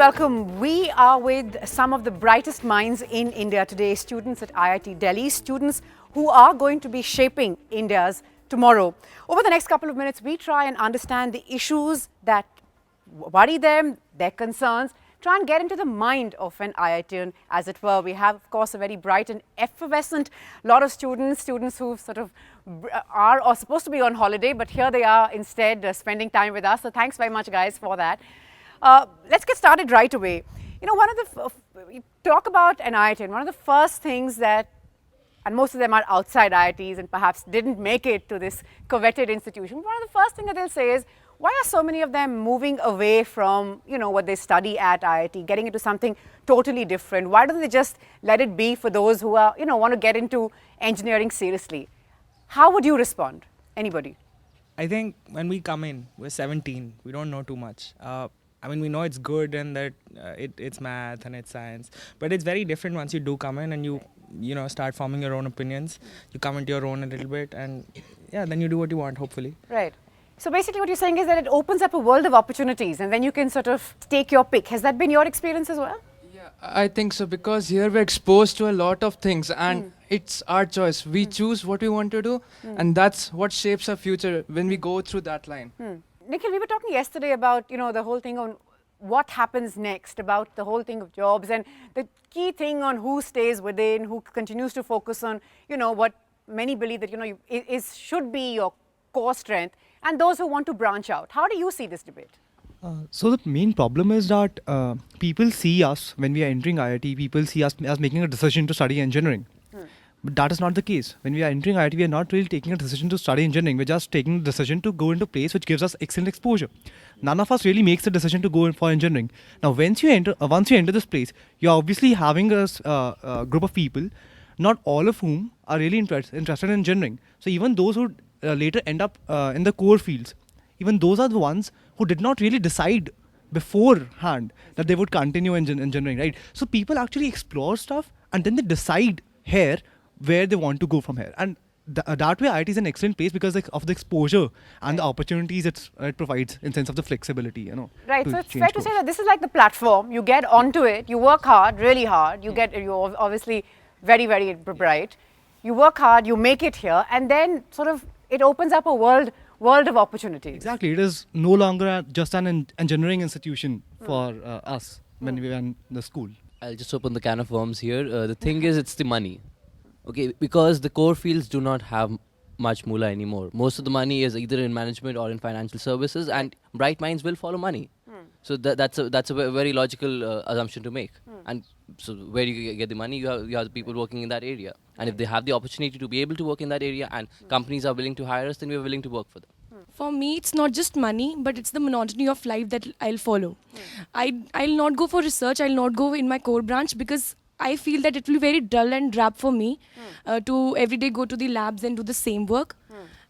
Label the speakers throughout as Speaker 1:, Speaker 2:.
Speaker 1: welcome. We are with some of the brightest minds in India today, students at IIT-Delhi, students who are going to be shaping India's tomorrow. Over the next couple of minutes, we try and understand the issues that worry them, their concerns, try and get into the mind of an IITian, as it were. We have, of course, a very bright and effervescent lot of students who sort of are or supposed to be on holiday, but here they are instead spending time with us. So thanks very much, guys, for that. Let's get started right away. You know, you talk about an IITian, one of the first things that, and most of them are outside IITs and perhaps didn't make it to this coveted institution, one of the first things that they'll say is, why are so many of them moving away from, you know, what they study at IIT, getting into something totally different? Why don't they just let it be for those who are, you know, want to get into engineering seriously? How would you respond? Anybody?
Speaker 2: I think when we come in, we're 17, we don't know too much. I mean, we know it's good and that it's math and it's science, but it's very different once you do come in and you know, start forming your own opinions. You come into your own a little bit and yeah, then you do what you want, hopefully.
Speaker 1: Right. So basically what you're saying is that it opens up a world of opportunities and then you can sort of take your pick. Has that been your experience as well?
Speaker 3: Yeah, I think so, because here we're exposed to a lot of things and it's our choice. We choose what we want to do and that's what shapes our future when we go through that line.
Speaker 1: Nikhil, we were talking yesterday about, you know, the whole thing on what happens next, about the whole thing of jobs, and the key thing on who stays within, who continues to focus on, you know, what many believe that, you know, should be your core strength, and those who want to branch out. How do you see this debate?
Speaker 4: So the main problem is that people see us, when we are entering IIT, people see us as making a decision to study engineering. But that is not the case. When we are entering IIT, we are not really taking a decision to study engineering. We're just taking the decision to go into a place which gives us excellent exposure. None of us really makes the decision to go in for engineering. Now, once you enter this place, you're obviously having a group of people, not all of whom are really interested in engineering. So even those who later end up in the core fields, even those are the ones who did not really decide beforehand that they would continue engineering, right? So people actually explore stuff and then they decide here where they want to go from here, and that way IIT is an excellent place because of the exposure and the opportunities it provides in sense of the flexibility, you know.
Speaker 1: Right, so it's fair to say that this is like the platform. You get onto it, you work hard, really hard, you're obviously very, very bright, you work hard, you make it here, and then sort of it opens up a world of opportunities.
Speaker 4: Exactly, it is no longer just an engineering institution for us when we were in the school.
Speaker 5: I'll just open the can of worms here. The thing is, it's the money. Okay, because the core fields do not have much moolah anymore. Most of the money is either in management or in financial services, and bright minds will follow money. So that's a very logical assumption to make. And so where you get the money, you have the people working in that area. And if they have the opportunity to be able to work in that area and companies are willing to hire us, then we're willing to work for them.
Speaker 6: For me, it's not just money, but it's the monotony of life that I'll follow. I'll not go for research, I'll not go in my core branch because I feel that it will be very dull and drab for me to every day go to the labs and do the same work.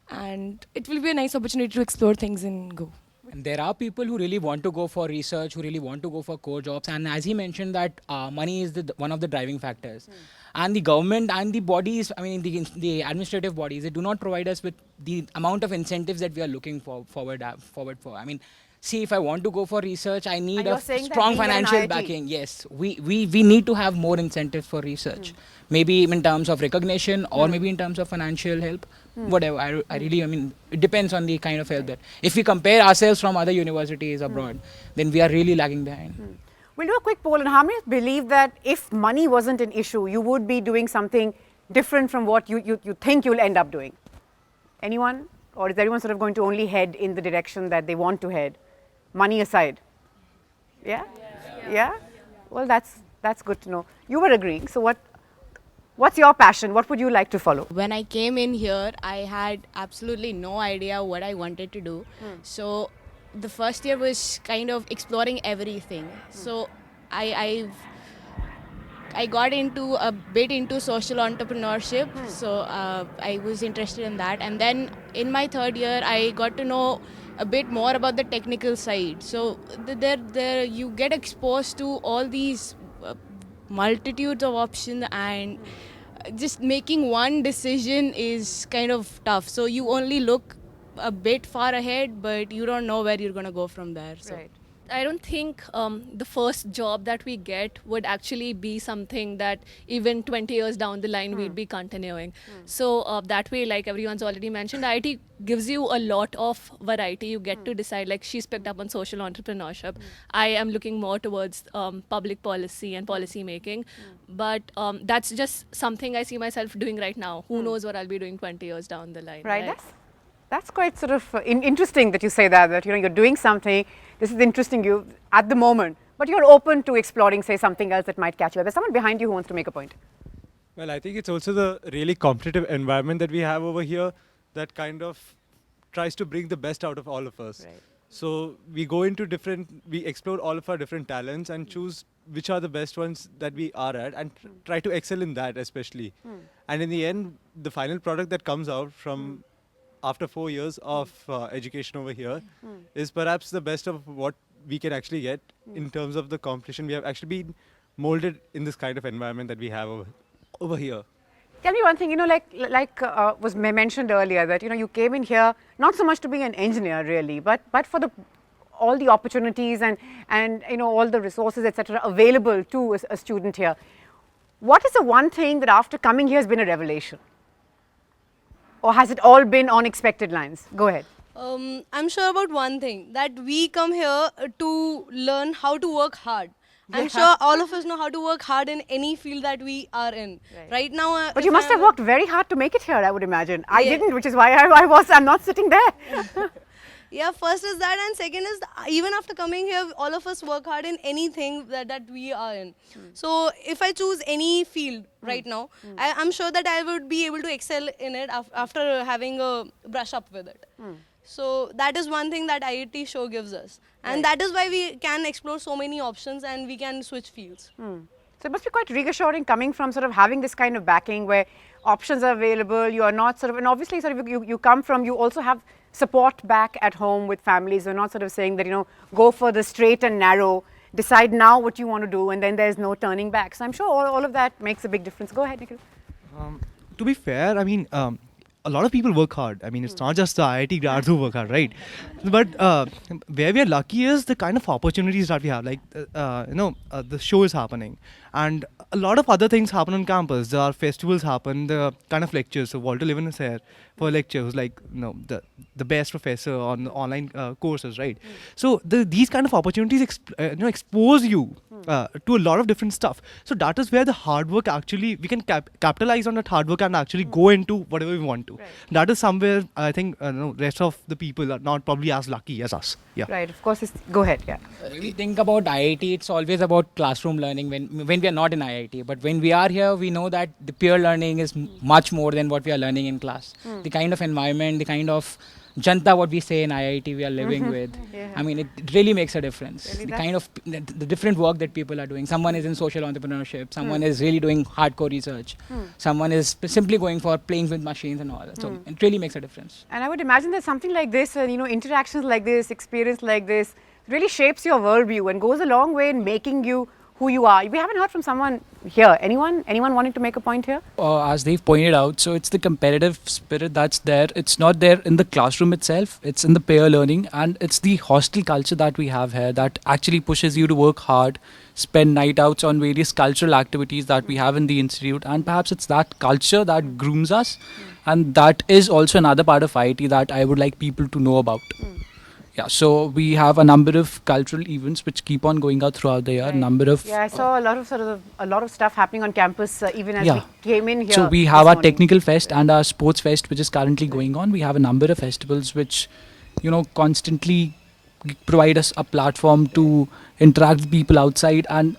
Speaker 6: And it will be a nice opportunity to explore things and go.
Speaker 7: And there are people who really want to go for research, who really want to go for core jobs. And as he mentioned that money is one of the driving factors. And the government and the bodies, I mean the administrative bodies, they do not provide us with the amount of incentives that we are looking forward for. I mean, see, if I want to go for research, I need a strong financial backing. Yes, we need to have more incentives for research. Maybe in terms of recognition or maybe in terms of financial help, whatever. I mean, it depends on the kind of help that. If we compare ourselves from other universities abroad, then we are really lagging behind.
Speaker 1: We'll do a quick poll, and how many believe that if money wasn't an issue, you would be doing something different from what you think you'll end up doing? Anyone? Or is everyone sort of going to only head in the direction that they want to head? Money aside. Yeah? Yeah? Well, that's good to know. You were agreeing. So what's your passion? What would you like to follow?
Speaker 8: When I came in here, I had absolutely no idea what I wanted to do. So the first year was kind of exploring everything. So I got into a bit into social entrepreneurship. So I was interested in that. And then in my third year, I got to know a bit more about the technical side. So there you get exposed to all these multitudes of options, and just making one decision is kind of tough. So you only look a bit far ahead, but you don't know where you're going to go from there. So.
Speaker 1: Right.
Speaker 9: I don't think the first job that we get would actually be something that even 20 years down the line we'd be continuing. So that way, like everyone's already mentioned, IIT gives you a lot of variety. You get to decide, like she's picked up on social entrepreneurship. I am looking more towards public policy and policy making. But that's just something I see myself doing right now. Who knows what I'll be doing 20 years down the line.
Speaker 1: Right. That's quite sort of interesting that you say that you're doing something, this is interesting you at the moment, but you're open to exploring, say, something else that might catch you. There's someone behind you who wants to make a point.
Speaker 10: Well, I think it's also the really competitive environment that we have over here that kind of tries to bring the best out of all of us.
Speaker 1: Right.
Speaker 10: So we go into we explore all of our different talents and choose which are the best ones that we are at and try to excel in that especially. And in the end, the final product that comes out from after 4 years of education over here is perhaps the best of what we can actually get in terms of the competition. We have actually been molded in this kind of environment that we have over here.
Speaker 1: Tell me one thing, like was mentioned earlier that, you came in here not so much to be an engineer really, but for all the opportunities and all the resources, etc., available to a student here. What is the one thing that after coming here has been a revelation? Or has it all been on expected lines? Go ahead.
Speaker 11: I'm sure about one thing, that we come here to learn how to work hard. I'm sure all of us know how to work hard in any field that we are in. Right now.
Speaker 1: But you must have worked very hard to make it here, I would imagine. I didn't, which is why I'm not sitting there.
Speaker 11: Yeah, first is that, and second is even after coming here, all of us work hard in anything that we are in. So if I choose any field right now, I'm sure that I would be able to excel in it after having a brush up with it. So that is one thing that IIT show gives us, and that is why we can explore so many options and we can switch fields.
Speaker 1: So it must be quite reassuring coming from sort of having this kind of backing where options are available, you are not sort of, and obviously sort of you come from, you also have support back at home with families. You're not sort of saying that, go for the straight and narrow, decide now what you want to do, and then there's no turning back. So I'm sure all of that makes a big difference. Go ahead, Nikhil.
Speaker 4: To be fair, I mean, a lot of people work hard. I mean, it's not just the IIT grads who work hard, right? But where we are lucky is the kind of opportunities that we have. Like, the show is happening, and a lot of other things happen on campus. There are festivals happen, the kind of lectures. So Walter Levin is here for lectures, like the best professor on the online courses, right? So these kind of opportunities expose you to a lot of different stuff. So that is where the hard work actually, we can capitalize on that hard work and actually go into whatever we want to. Right. That is somewhere I think rest of the people are not probably as lucky as us. Yeah.
Speaker 1: Right. Of course. Go ahead. Yeah.
Speaker 7: When we think about IIT, it's always about classroom learning when we are not in IIT. But when we are here, we know that the peer learning is much more than what we are learning in class. The kind of environment, the kind of janta, what we say in IIT, we are living with. I mean, it really makes a difference. Really, the kind of the different work that people are doing. Someone is in social entrepreneurship. Someone is really doing hardcore research. Someone is simply going for playing with machines and all. So it really makes a difference.
Speaker 1: And I would imagine that something like this, interactions like this, experience like this, really shapes your worldview and goes a long way in making you who you are. We haven't heard from someone here. Anyone wanting to make a point here?
Speaker 12: As they've pointed out, so it's the competitive spirit that's there. It's not there in the classroom itself. It's in the peer learning, and it's the hostel culture that we have here that actually pushes you to work hard, spend night outs on various cultural activities that we have in the institute, and perhaps it's that culture that grooms us, and that is also another part of IIT that I would like people to know about. Yeah, so we have a number of cultural events which keep on going out throughout the year.
Speaker 1: Right. I saw a lot of stuff happening on campus even as we came in here.
Speaker 12: So we have our technical fest and our sports fest, which is currently going on. We have a number of festivals which, constantly provide us a platform to interact with people outside and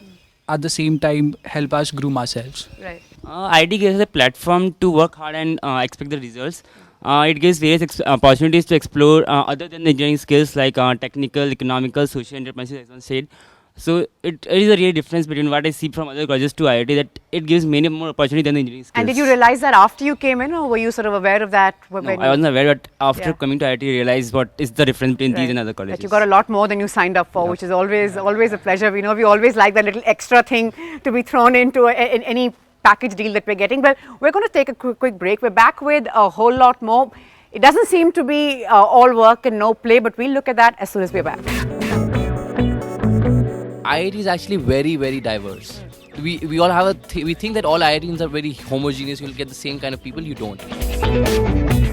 Speaker 12: at the same time help us groom ourselves.
Speaker 1: Right.
Speaker 13: IIT gives us a platform to work hard and expect the results. It gives various opportunities to explore other than the engineering skills like technical, economical, social entrepreneurship, as one said. So it is a real difference between what I see from other colleges to IIT, that it gives many more opportunity than the engineering skills.
Speaker 1: And did you realize that after you came in, or were you sort of aware of that?
Speaker 13: No, I wasn't aware, but after coming to IIT, I realized what is the difference between these and other colleges.
Speaker 1: That you got a lot more than you signed up for, which is always a pleasure. We always like that little extra thing to be thrown into in any package deal that we're getting. But we're going to take a quick break. We're back with a whole lot more. It doesn't seem to be all work and no play, but we'll look at that as soon as we're back.
Speaker 5: IIT is actually very, very diverse. We all have we think that all IITians are very homogeneous. You'll get the same kind of people. You don't.